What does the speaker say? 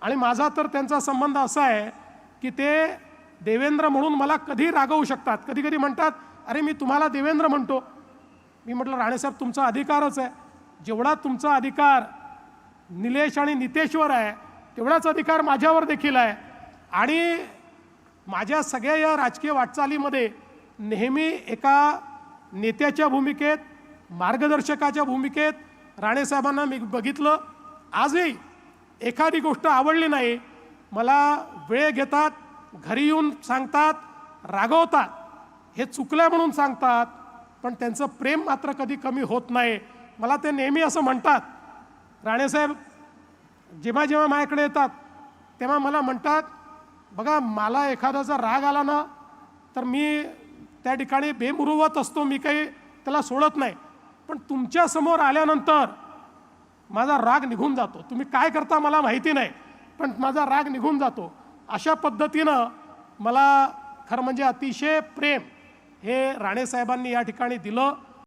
आणि माझा तर त्यांचा संबंध असा आहे की ते देवेंद्र म्हणून मला कधी रागवू शकतात. कधी कधी म्हणतात, अरे मी तुम्हाला देवेंद्र म्हणतो. मी म्हटलं, राणेसाहेब तुमचा अधिकारच आहे. जेवढा तुमचा अधिकार निलेश आणि नितेशवर आहे तेवढाच अधिकार माझ्यावर देखील आहे. आणि माझ्या सगळ्या या राजकीय वाटचालीमध्ये नेहमी एका नेत्याच्या भूमिकेत, मार्गदर्शकाच्या भूमिकेत राणेसाहेबांना मी बघितलं. आजही एखादी गोष्ट आवडली नाही, मला वेळ घेतात, घरी येऊन सांगतात, रागवतात, हे चुकलं म्हणून सांगतात, पण त्यांचं प्रेम मात्र कधी कमी होत नाही. मला ते नेहमी असं म्हणतात, राणेसाहेब जेव्हा जेव्हा माझ्याकडे येतात तेव्हा मला म्हणतात, बघा मला एखाद्याचा राग आला ना तर मी त्या ठिकाणी बेमुरुवत असतो, मी काही त्याला सोडत नाही. पण तुमच्यासमोर आल्यानंतर माझा राग निघून जातो. तुम्ही काय करता मला माहिती नाही, पण माझा राग निघून जातो. अशा पद्धतीनं मला खरं म्हणजे अतिशय प्रेम हे राणेसाहेबांनी या ठिकाणी दिलं.